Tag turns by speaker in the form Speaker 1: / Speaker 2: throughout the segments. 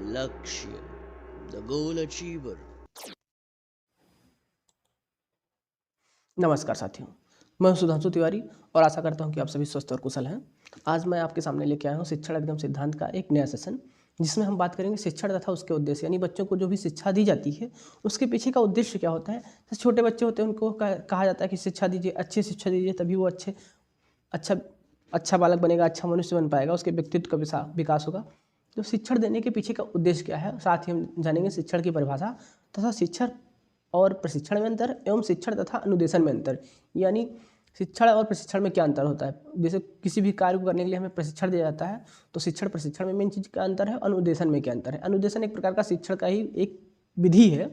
Speaker 1: लक्ष्य the goal achiever.
Speaker 2: नमस्कार साथियों, मैं सुधांशु तिवारी और आशा करता हूं कि आप सभी स्वस्थ और कुशल हैं। आज मैं आपके सामने लेके आया हूं शिक्षण एकदम सिद्धांत का एक नया सेशन, जिसमें हम बात करेंगे शिक्षण तथा उसके उद्देश्य, यानी बच्चों को जो भी शिक्षा दी जाती है उसके पीछे का उद्देश्य क्या होता है। जैसे छोटे बच्चे होते हैं उनको कहा जाता है कि शिक्षा दीजिए, अच्छी शिक्षा दीजिए, तभी वो अच्छा अच्छा बालक बनेगा, अच्छा मनुष्य बन पाएगा, उसके व्यक्तित्व का विकास होगा। तो शिक्षण देने के पीछे का उद्देश्य क्या है, साथ ही हम जानेंगे शिक्षण की परिभाषा तथा शिक्षण और प्रशिक्षण में अंतर एवं शिक्षण तथा अनुदेशन में अंतर, यानी शिक्षण और प्रशिक्षण में क्या अंतर होता है। जैसे किसी भी कार्य को करने के लिए हमें प्रशिक्षण दिया जाता है, तो शिक्षण प्रशिक्षण में मेन चीज़ का अंतर है। अनुदेशन में क्या अंतर है, अनुदेशन एक प्रकार का शिक्षण का ही एक विधि है।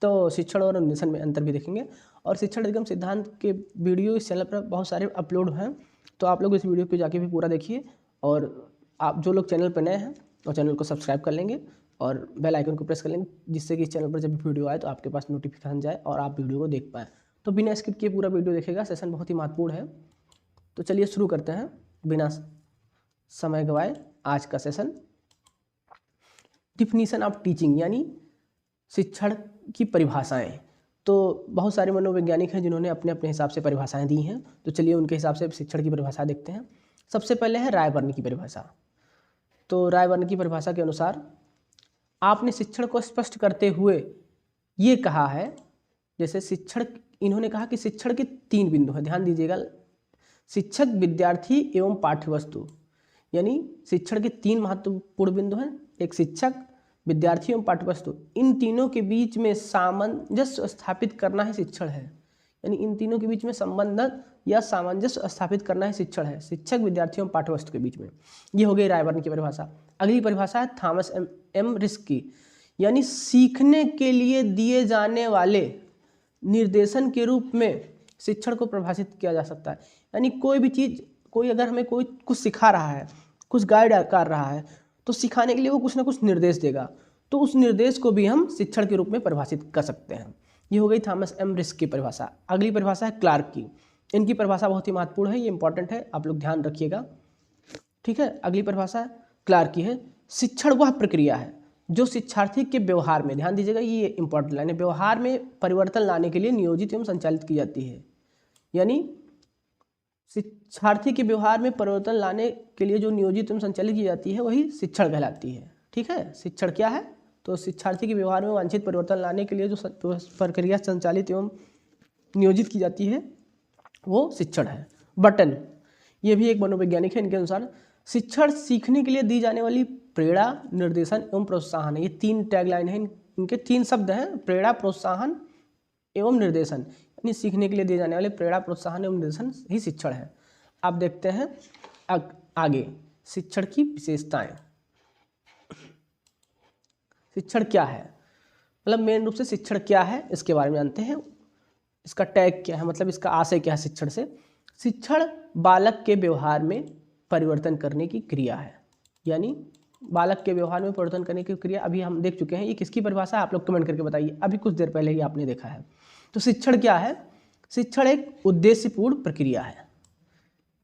Speaker 2: तो शिक्षण और अनुदेशन में अंतर भी देखेंगे। और शिक्षण एकदम सिद्धांत के वीडियो इस चैनल पर बहुत सारे अपलोड हैं, तो आप लोग इस वीडियो को जाके भी पूरा देखिए। और आप जो लोग चैनल पर नए हैं वो चैनल को सब्सक्राइब कर लेंगे और बेल आइकन को प्रेस कर लेंगे, जिससे कि इस चैनल पर जब भी वीडियो आए तो आपके पास नोटिफिकेशन जाए और आप वीडियो को देख पाएँ। तो बिना स्किप किए पूरा वीडियो देखेगा, सेशन बहुत ही महत्वपूर्ण है। तो चलिए शुरू करते हैं बिना समय गवाए आज का सेशन। डिफिनीशन ऑफ टीचिंग, यानी शिक्षण की परिभाषाएं। तो बहुत सारे मनोवैज्ञानिक हैं जिन्होंने अपने अपने हिसाब से परिभाषाएं दी हैं, तो चलिए उनके हिसाब से शिक्षण की परिभाषा देखते हैं। सबसे पहले है रायबर्न की परिभाषा। तो रायबर्न की परिभाषा के अनुसार आपने शिक्षण को स्पष्ट करते हुए ये कहा है, जैसे शिक्षण, इन्होंने कहा कि शिक्षण के 3 बिंदु हैं, ध्यान दीजिएगा। शिक्षक, विद्यार्थी एवं पाठ्यवस्तु, यानी शिक्षण के 3 महत्वपूर्ण बिंदु हैं। एक शिक्षक, विद्यार्थी एवं पाठ्यवस्तु, इन तीनों के बीच में सामंजस्य स्थापित करना ही शिक्षण है। यानी इन तीनों के बीच में संबंध या सामंजस्य स्थापित करना ही शिक्षण है, शिक्षक, विद्यार्थी एवं पाठ्यवस्तु के बीच में। ये हो गई रायबर्न की परिभाषा। अगली परिभाषा है थॉमस एम रिस्क की, यानी सीखने के लिए दिए जाने वाले निर्देशन के रूप में शिक्षण को परिभाषित किया जा सकता है। यानी कोई भी चीज़, कोई अगर हमें कोई कुछ सिखा रहा है, कुछ गाइड कर रहा है, तो सिखाने के लिए वो कुछ ना कुछ निर्देश देगा, तो उस निर्देश को भी हम शिक्षण के रूप में परिभाषित कर सकते हैं। ये हो गई थॉमस एम रिस्क की परिभाषा। अगली परिभाषा है क्लार्क की। इनकी परिभाषा बहुत ही महत्वपूर्ण है, ये इंपॉर्टेंट है, आप लोग ध्यान रखिएगा, ठीक है। अगली परिभाषा क्लार्क की है, शिक्षण वह प्रक्रिया है जो शिक्षार्थी के व्यवहार में, ध्यान दीजिएगा ये इंपॉर्टेंट लाइन है, व्यवहार में परिवर्तन लाने के लिए नियोजित एवं संचालित की जाती है। यानी शिक्षार्थी के व्यवहार में परिवर्तन लाने के लिए जो नियोजित एवं संचालित की जाती है वही शिक्षण कहलाती है, ठीक है। शिक्षण क्या है, तो शिक्षार्थी के व्यवहार में वांछित परिवर्तन लाने के लिए जो प्रक्रिया संचालित एवं नियोजित की जाती है वो शिक्षण है। बटन, ये भी एक मनोवैज्ञानिक है, इनके अनुसार शिक्षण सीखने के लिए दी जाने वाली प्रेरणा, निर्देशन एवं प्रोत्साहन है। ये 3 टैगलाइन है, इनके 3 शब्द हैं, प्रेरणा, प्रोत्साहन एवं निर्देशन। यानी सीखने के लिए दिए जाने वाले प्रेरणा, प्रोत्साहन एवं निर्देशन ही शिक्षण है। आप देखते हैं आगे शिक्षण की विशेषताएं। शिक्षण क्या है, मतलब मेन रूप से शिक्षण क्या है इसके बारे में जानते हैं। इसका टैग क्या है, मतलब इसका आशय क्या है शिक्षण से। शिक्षण बालक के व्यवहार में परिवर्तन करने की क्रिया है, यानी बालक के व्यवहार में परिवर्तन करने की क्रिया। अभी हम देख चुके हैं, ये किसकी परिभाषा है आप लोग कमेंट करके बताइए, अभी कुछ देर पहले ही आपने देखा है। तो शिक्षण क्या है, शिक्षण एक उद्देश्यपूर्ण प्रक्रिया है।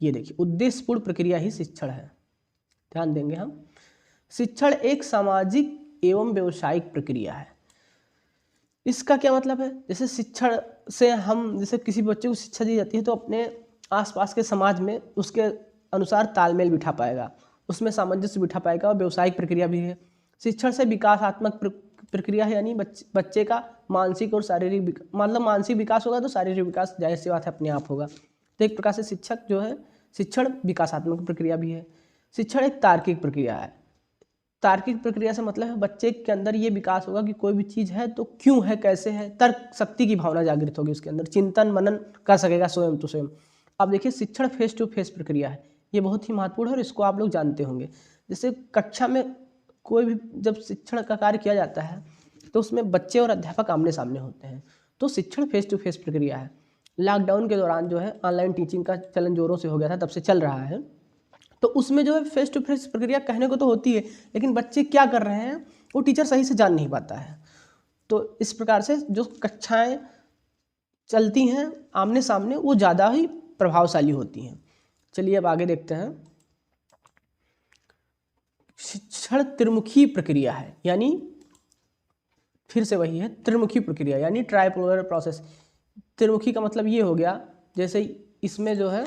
Speaker 2: ये देखिए, उद्देश्यपूर्ण प्रक्रिया ही शिक्षण है, ध्यान देंगे हम। शिक्षण एक सामाजिक एवं व्यवसायिक प्रक्रिया है। इसका क्या मतलब है, जैसे शिक्षण से हम, जैसे किसी बच्चे को शिक्षा दी जाती है तो अपने आसपास के समाज में उसके अनुसार तालमेल बिठा पाएगा, उसमें सामंजस्य बिठा पाएगा। और व्यवसायिक प्रक्रिया भी है। शिक्षण से विकासात्मक प्रक्रिया है, यानी बच्चे का मानसिक और शारीरिक, मतलब मानसिक विकास होगा तो शारीरिक विकास जाहिर सी बात है अपने आप होगा। तो एक प्रकार से शिक्षक जो है, शिक्षण विकासात्मक प्रक्रिया भी है। शिक्षण एक तार्किक प्रक्रिया है। तार्किक प्रक्रिया से मतलब है बच्चे के अंदर ये विकास होगा कि कोई भी चीज़ है तो क्यों है, कैसे है, तर्क शक्ति की भावना जागृत होगी उसके अंदर, चिंतन मनन कर सकेगा स्वयं तो स्वयं। अब देखिए, शिक्षण फेस टू फेस प्रक्रिया है, ये बहुत ही महत्वपूर्ण है और इसको आप लोग जानते होंगे। जैसे कक्षा में कोई भी जब शिक्षण का कार्य किया जाता है तो उसमें बच्चे और अध्यापक आमने सामने होते हैं, तो शिक्षण फेस टू फेस प्रक्रिया है। लॉकडाउन के दौरान जो है ऑनलाइन टीचिंग का चलन जोरों से हो गया था, तब से चल रहा है। तो उसमें जो है फेस टू फेस प्रक्रिया कहने को तो होती है, लेकिन बच्चे क्या कर रहे हैं वो टीचर सही से जान नहीं पाता है। तो इस प्रकार से जो कक्षाएं चलती हैं आमने सामने वो ज़्यादा ही प्रभावशाली होती हैं। चलिए अब आगे देखते हैं। शिक्षण त्रिमुखी प्रक्रिया है, यानी फिर से वही है त्रिमुखी प्रक्रिया, यानी ट्राइपोलर प्रोसेस। त्रिमुखी का मतलब ये हो गया, जैसे इसमें जो है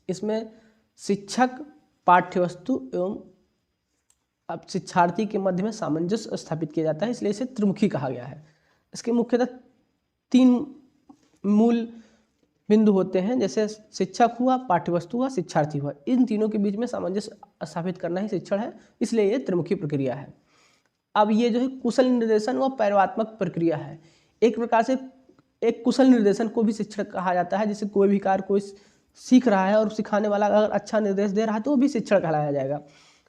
Speaker 2: इसमें शिक्षक, पाठ्यवस्तु एवं अब शिक्षार्थी के मध्य में सामंजस्य स्थापित किया जाता है, इसलिए इसे त्रिमुखी कहा गया है। इसके मुख्यतः 3 मूल बिंदु होते हैं, जैसे शिक्षक हुआ, पाठ्यवस्तु हुआ, शिक्षार्थी हुआ। इन तीनों के बीच में सामंजस्य स्थापित करना ही शिक्षण है, इसलिए ये त्रिमुखी प्रक्रिया है। अब ये जो है कुशल निर्देशन व पैरवात्मक प्रक्रिया है। एक प्रकार से एक कुशल निर्देशन को भी शिक्षण कहा जाता है, जिसे कोई भी कार्य कोई सीख रहा है और सिखाने वाला अगर अच्छा निर्देश दे रहा है तो वो भी शिक्षण कहलाया जाएगा।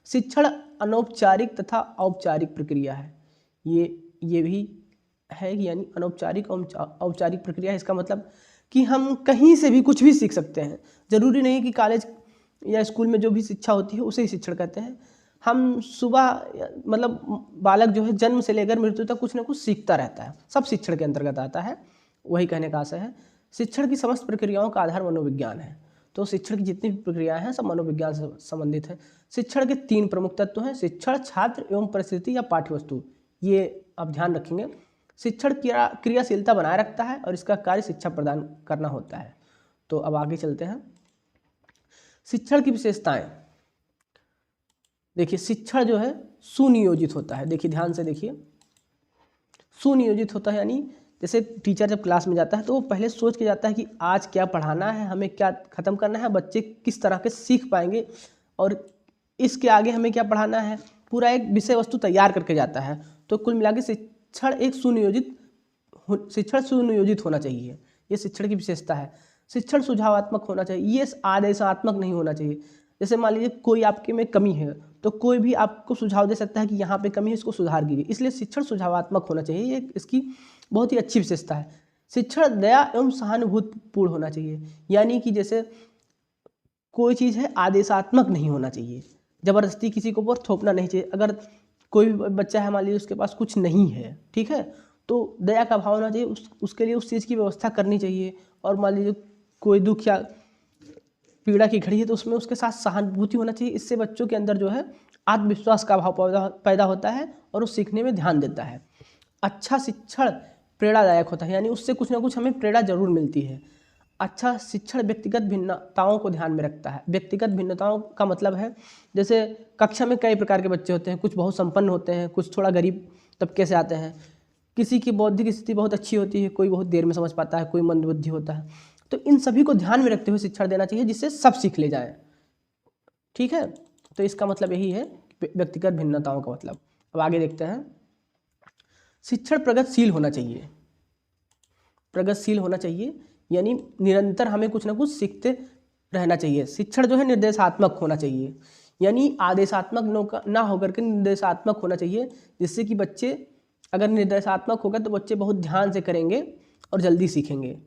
Speaker 2: शिक्षण अनौपचारिक तथा औपचारिक प्रक्रिया है। ये भी है, यानी अनौपचारिक औपचारिक प्रक्रिया है। इसका मतलब कि हम कहीं से भी कुछ भी सीख सकते हैं, जरूरी नहीं कि कॉलेज या स्कूल में जो भी शिक्षा होती है उसे ही शिक्षण कहते हैं। हम सुबह मतलब बालक जो है जन्म से लेकर मृत्यु तक कुछ ना कुछ सीखता रहता है, सब शिक्षण के अंतर्गत आता है, वही कहने का आशय है। शिक्षण की समस्त प्रक्रियाओं का आधार मनोविज्ञान है, तो शिक्षण की जितनी भी प्रक्रियाएं हैं सब मनोविज्ञान से संबंधित है। शिक्षण के 3 प्रमुख तत्व हैं, शिक्षण, छात्र एवं परिस्थिति या पाठ्यवस्तु। ये आप ध्यान रखेंगे। शिक्षण क्रियाशीलता बनाए रखता है और इसका कार्य शिक्षा प्रदान करना होता है। तो अब आगे चलते हैं। शिक्षण की विशेषताएं देखिए, शिक्षण जो है सुनियोजित होता है। देखिए ध्यान से देखिए, सुनियोजित होता है यानी जैसे टीचर जब क्लास में जाता है तो वो पहले सोच के जाता है कि आज क्या पढ़ाना है, हमें क्या ख़त्म करना है, बच्चे किस तरह के सीख पाएंगे और इसके आगे हमें क्या पढ़ाना है, पूरा एक विषय वस्तु तैयार करके जाता है। तो कुल मिला के शिक्षण सुनियोजित होना चाहिए, ये शिक्षण की विशेषता है। शिक्षण सुझावात्मक होना चाहिए, ये आदेशात्मक नहीं होना चाहिए। जैसे मान लीजिए कोई आपके में कमी है तो कोई भी आपको सुझाव दे सकता है कि यहाँ पे कमी है, इसको सुधार कीजिए, इसलिए शिक्षण सुझावात्मक होना चाहिए, ये इसकी बहुत ही अच्छी विशेषता है। शिक्षण दया एवं सहानुभूतिपूर्ण होना चाहिए, यानी कि जैसे कोई चीज़ है आदेशात्मक नहीं होना चाहिए, ज़बरदस्ती किसी को ऊपर थोपना नहीं चाहिए। अगर कोई भी बच्चा है मान लीजिए उसके पास कुछ नहीं है, ठीक है, तो दया का भाव होना चाहिए, उसके लिए उस चीज़ की व्यवस्था करनी चाहिए। और मान लीजिए कोई दुख या पीड़ा की घड़ी है तो उसमें उसके साथ सहानुभूति होना चाहिए। इससे बच्चों के अंदर जो है आत्मविश्वास का भाव पैदा होता है और वो सीखने में ध्यान देता है। अच्छा शिक्षण प्रेरणादायक होता है, यानी उससे कुछ ना कुछ हमें प्रेरणा जरूर मिलती है। अच्छा शिक्षण व्यक्तिगत भिन्नताओं को ध्यान में रखता है। व्यक्तिगत भिन्नताओं का मतलब है जैसे कक्षा में कई प्रकार के बच्चे होते हैं, कुछ बहुत संपन्न होते हैं, कुछ थोड़ा गरीब तबके से आते हैं, किसी की बौद्धिक स्थिति बहुत अच्छी होती है, कोई बहुत देर में समझ पाता है, कोई मंदबुद्धि होता है। तो इन सभी को ध्यान में रखते हुए शिक्षण देना चाहिए जिससे सब सीख ले जाए, ठीक है। तो इसका मतलब यही है व्यक्तिगत भिन्नताओं का मतलब। अब आगे देखते हैं। शिक्षण प्रगतिशील होना चाहिए। प्रगतिशील होना चाहिए यानी निरंतर हमें कुछ ना कुछ सीखते रहना चाहिए। शिक्षण जो है निर्देशात्मक होना चाहिए, यानी आदेशात्मक ना होकर के निर्देशात्मक होना चाहिए, जिससे कि बच्चे अगर निर्देशात्मक होगा तो बच्चे बहुत ध्यान से करेंगे और जल्दी सीखेंगे।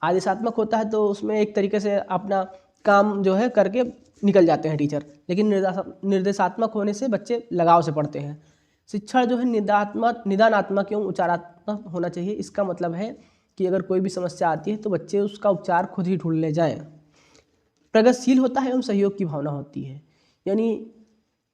Speaker 2: आदेशात्मक होता है तो उसमें एक तरीके से अपना काम जो है करके निकल जाते हैं टीचर, लेकिन निर्देशात्मक होने से बच्चे लगाव से पढ़ते हैं। शिक्षण जो है निदानात्मक एवं उपचारात्मक होना चाहिए। इसका मतलब है कि अगर कोई भी समस्या आती है तो बच्चे उसका उपचार खुद ही ढूंढ ले जाएं। प्रगतिशील होता है एवं सहयोग की भावना होती है, यानी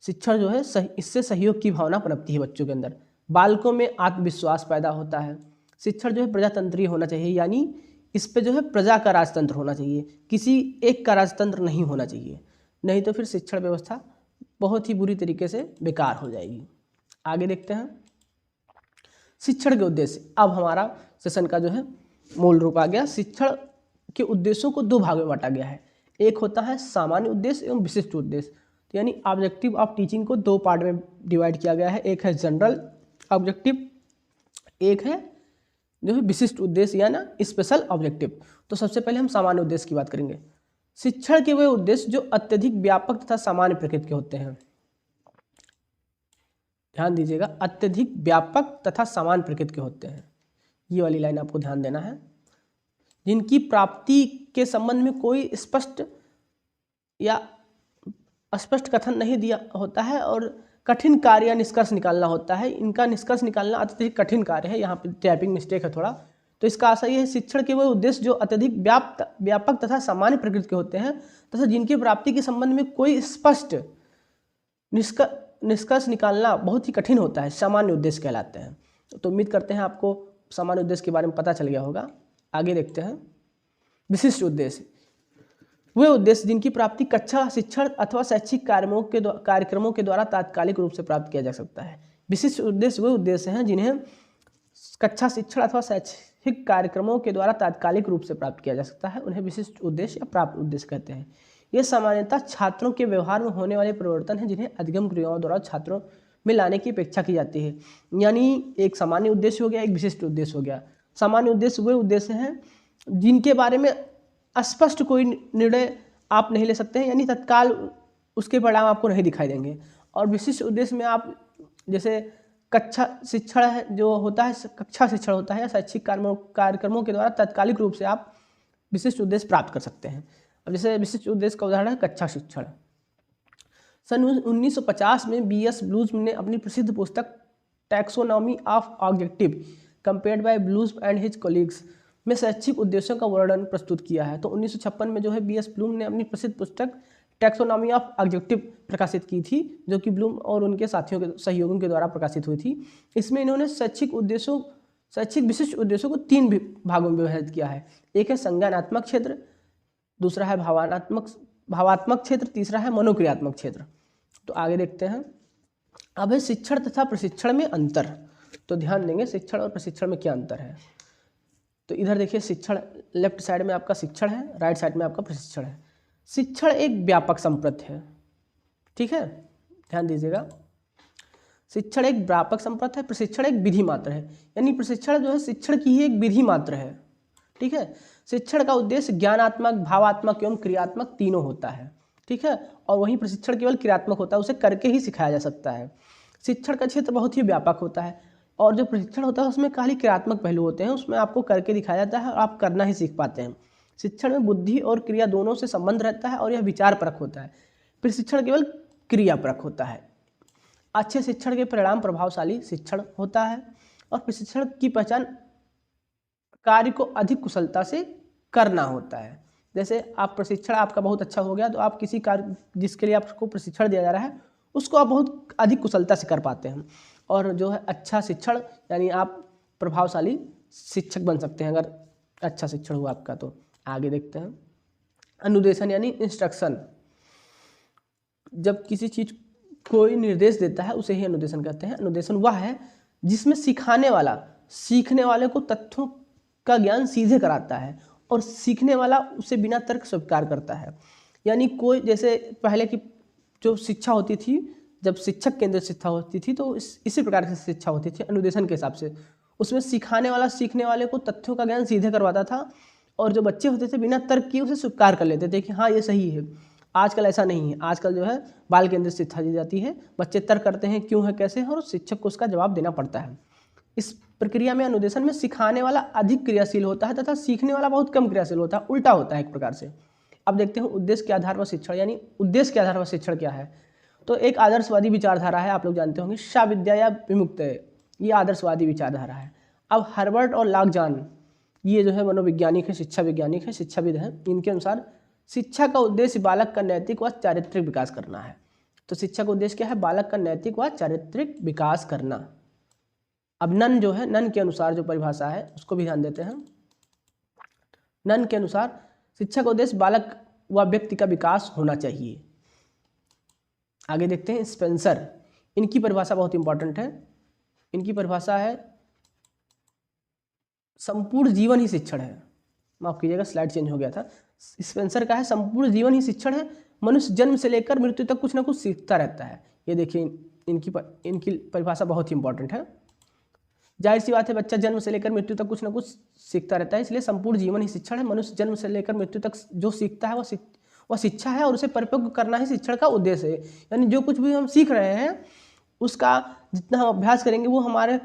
Speaker 2: शिक्षण जो है इससे सहयोग की भावना पनपती है बच्चों के अंदर। बालकों में आत्मविश्वास पैदा होता है। शिक्षण जो है प्रजातंत्रीय होना चाहिए, यानी इस पे जो है प्रजा का राजतंत्र होना चाहिए, किसी एक का राजतंत्र नहीं होना चाहिए, नहीं तो फिर शिक्षण व्यवस्था बहुत ही बुरी तरीके से बेकार हो जाएगी। आगे देखते हैं शिक्षण के उद्देश्य। अब हमारा सेशन का जो है मूल रूप आ गया। शिक्षण के उद्देश्यों को 2 भाग में बांटा गया है। एक होता है सामान्य उद्देश्य एवं विशिष्ट उद्देश्य, तो यानी ऑब्जेक्टिव ऑफ टीचिंग को 2 पार्ट में डिवाइड किया गया है। एक है जनरल ऑब्जेक्टिव, एक है जो है विशिष्ट उद्देश्य या ना स्पेशल ऑब्जेक्टिव। तो सबसे पहले हम सामान्य उद्देश्य की बात करेंगे। शिक्षण के वे उद्देश्य जो अत्यधिक व्यापक तथा सामान्य प्रकृति के होते हैं। ध्यान दीजिएगा, अत्यधिक व्यापक तथा सामान्य प्रकृति के होते हैं, ये वाली लाइन आपको ध्यान देना है। जिनकी प्राप्ति के संबंध में कोई स्पष्ट या अस्पष्ट कथन नहीं दिया होता है और कठिन कार्य या निष्कर्ष निकालना होता है। इनका निष्कर्ष निकालना अत्यधिक कठिन कार्य है, यहाँ पे टाइपिंग मिस्टेक है थोड़ा। तो इसका आशय यह है शिक्षण के वो उद्देश्य जो अत्यधिक व्यापक तथा सामान्य प्रकृति के होते हैं तथा जिनकी प्राप्ति के संबंध में कोई स्पष्ट निष्कर्ष निकालना बहुत ही कठिन होता है, सामान्य उद्देश्य कहलाते हैं। तो उम्मीद करते हैं आपको सामान्य उद्देश्य के बारे में पता चल गया होगा। आगे देखते हैं विशिष्ट उद्देश्य। वे उद्देश्य जिनकी प्राप्ति कक्षा शिक्षण अथवा शैक्षिक कार्यक्रमों के द्वारा तात्कालिक रूप से प्राप्त किया जा सकता है। विशिष्ट उद्देश्य वे उद्देश्य हैं जिन्हें कक्षा शिक्षण अथवा शैक्षिक कार्यक्रमों के द्वारा तात्कालिक रूप से प्राप्त किया जा सकता है, उन्हें विशिष्ट उद्देश्य या प्राप्त उद्देश्य कहते हैं। ये सामान्यतः छात्रों के व्यवहार में होने वाले परिवर्तन हैं जिन्हें अधिगम क्रियाओं द्वारा छात्रों में लाने की अपेक्षा की जाती है। यानी एक सामान्य उद्देश्य हो गया, एक विशिष्ट उद्देश्य हो गया। सामान्य उद्देश्य वे उद्देश्य हैं जिनके बारे में स्पष्ट कोई निर्णय आप नहीं ले सकते हैं, यानी तत्काल उसके परिणाम आपको नहीं दिखाई देंगे। और विशिष्ट उद्देश्य में आप जैसे कक्षा शिक्षण है जो होता है, कक्षा शिक्षण होता है या शैक्षिक कार्यक्रमों के द्वारा तात्कालिक रूप से आप विशिष्ट उद्देश्य प्राप्त कर सकते हैं। अब जैसे विशिष्ट उद्देश्य का उदाहरण है कक्षा शिक्षण। सन 1950 में B.S. ब्लूम ने अपनी प्रसिद्ध पुस्तक taxonomy of objective compared by Bloom and his colleagues में शैक्षिक उद्देश्यों का वर्णन प्रस्तुत किया है। तो 1956 में जो है B.S. ब्लूम ने अपनी प्रसिद्ध पुस्तक टैक्सोनॉमी ऑफ ऑब्जेक्टिव प्रकाशित की थी, जो कि ब्लूम और उनके साथियों के सहयोगियों के द्वारा प्रकाशित हुई थी। इसमें इन्होंने शैक्षिक विशिष्ट उद्देश्यों को 3 भागों में विभाजित किया है। एक है संज्ञानात्मक क्षेत्र, दूसरा है भावात्मक क्षेत्र, तीसरा है मनोक्रियात्मक क्षेत्र। तो आगे देखते हैं। अब है शिक्षण तथा प्रशिक्षण में अंतर। तो ध्यान देंगे शिक्षण और प्रशिक्षण में क्या अंतर है। तो इधर देखिए शिक्षण, लेफ्ट साइड में आपका शिक्षण है, राइट साइड में आपका प्रशिक्षण है। शिक्षण एक व्यापक संप्रत है, ठीक है, ध्यान दीजिएगा। शिक्षण एक व्यापक संप्रत है, प्रशिक्षण एक विधि मात्र है। यानी प्रशिक्षण जो है शिक्षण की ही एक विधि मात्र है, ठीक है। शिक्षण का उद्देश्य ज्ञानात्मक, भावात्मक एवं क्रियात्मक तीनों होता है, ठीक है। और वहीं प्रशिक्षण केवल क्रियात्मक होता है, उसे करके ही सिखाया जा सकता है। शिक्षण का क्षेत्र बहुत ही व्यापक होता है और जो प्रशिक्षण होता है उसमें खाली क्रियात्मक पहलू होते हैं, उसमें आपको करके दिखाया जाता है और आप करना ही सीख पाते हैं। शिक्षण में बुद्धि और क्रिया दोनों से संबंध रहता है और यह विचार परक होता है। प्रशिक्षण केवल क्रिया परक होता है। अच्छे शिक्षण के परिणाम प्रभावशाली शिक्षण होता है और प्रशिक्षण की पहचान कार्य को अधिक कुशलता से करना होता है। जैसे आप प्रशिक्षण आपका बहुत अच्छा हो गया तो आप किसी कार्य जिसके लिए आपको प्रशिक्षण दिया जा रहा है उसको आप बहुत अधिक कुशलता से कर पाते हैं। और जो है अच्छा शिक्षण यानी आप प्रभावशाली शिक्षक बन सकते हैं अगर अच्छा शिक्षण हुआ आपका। तो आगे देखते हैं अनुदेशन यानी इंस्ट्रक्शन। जब किसी चीज कोई निर्देश देता है उसे ही अनुदेशन कहते हैं। अनुदेशन वह है जिसमें सिखाने वाला सीखने वाले को तथ्यों का ज्ञान सीधे कराता है और सीखने वाला उसे बिना तर्क स्वीकार करता है। यानी कोई जैसे पहले की जो शिक्षा होती थी, जब शिक्षक केंद्रित शिक्षा होती थी तो इसी प्रकार की शिक्षा होती थी अनुदेशन के हिसाब से। उसमें सिखाने वाला सीखने वाले को तथ्यों का ज्ञान सीधे करवाता था और जो बच्चे होते थे बिना तर्क किए उसे स्वीकार कर लेते थे कि हाँ ये सही है। आजकल ऐसा नहीं है, आजकल जो है बाल केंद्रित शिक्षा दी जाती है। बच्चे तर्क करते हैं क्यों है कैसे है और शिक्षक को उसका जवाब देना पड़ता है। इस प्रक्रिया में अनुदेशन में सिखाने वाला अधिक क्रियाशील होता है तथा सीखने वाला बहुत कम क्रियाशील होता है, उल्टा होता है एक प्रकार से। अब देखते हैं उद्देश्य के आधार पर शिक्षण, यानी उद्देश्य के आधार पर शिक्षण क्या है। तो एक आदर्शवादी विचारधारा है, आप लोग जानते होंगे, शाविद्या या विमुक्त, ये आदर्शवादी विचारधारा है। अब हर्बर्ट और लॉकजान ये जो है मनोवैज्ञानिक है, शिक्षा वैज्ञानिक है, शिक्षाविद हैं। इनके अनुसार शिक्षा का उद्देश्य बालक का नैतिक व चारित्रिक विकास करना है। तो शिक्षा का उद्देश्य क्या है? बालक का नैतिक व चारित्रिक विकास करना। अब नन जो है, नन के अनुसार जो परिभाषा है उसको भी ध्यान देते हैं। नन के अनुसार शिक्षा का उद्देश्य बालक व व्यक्ति का विकास होना चाहिए। आगे देखते हैं स्पेंसर, इनकी परिभाषा बहुत इंपॉर्टेंट है। इनकी परिभाषा है संपूर्ण जीवन ही शिक्षण है। माफ कीजिएगा स्लाइड चेंज हो गया था। स्पेंसर का है संपूर्ण जीवन ही शिक्षण है, मनुष्य जन्म से लेकर मृत्यु तक कुछ ना कुछ सीखता रहता है। ये देखिए इनकी परिभाषा बहुत ही इंपॉर्टेंट है। जाहिर सी बात है बच्चा जन्म से लेकर मृत्यु तक कुछ ना कुछ सीखता रहता है, इसलिए संपूर्ण जीवन ही शिक्षण है। मनुष्य जन्म से लेकर मृत्यु तक जो सीखता है वह शिक्षा है और उसे परिपक्व करना ही शिक्षण का उद्देश्य है। यानी जो कुछ भी हम सीख रहे हैं उसका जितना हम अभ्यास करेंगे वो हमारे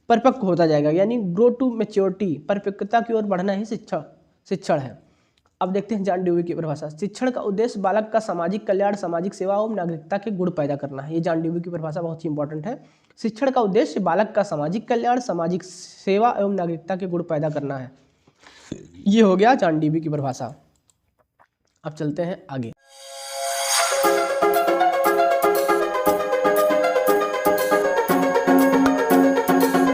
Speaker 2: परिपक्व होता जाएगा, यानी ग्रो टू मैच्योरिटी, परिपक्वता की ओर बढ़ना ही शिक्षण है। अब देखते हैं जॉन ड्यूवी की परिभाषा। शिक्षण का उद्देश्य बालक का सामाजिक कल्याण, सामाजिक सेवा एवं नागरिकता के गुण पैदा करना है। ये जॉन ड्यूवी की परिभाषा बहुत ही इंपॉर्टेंट है। शिक्षण का उद्देश्य बालक का सामाजिक कल्याण, सामाजिक सेवा एवं नागरिकता के गुण पैदा करना है। ये हो गया जॉन ड्यूवी की परिभाषा। अब चलते हैं आगे।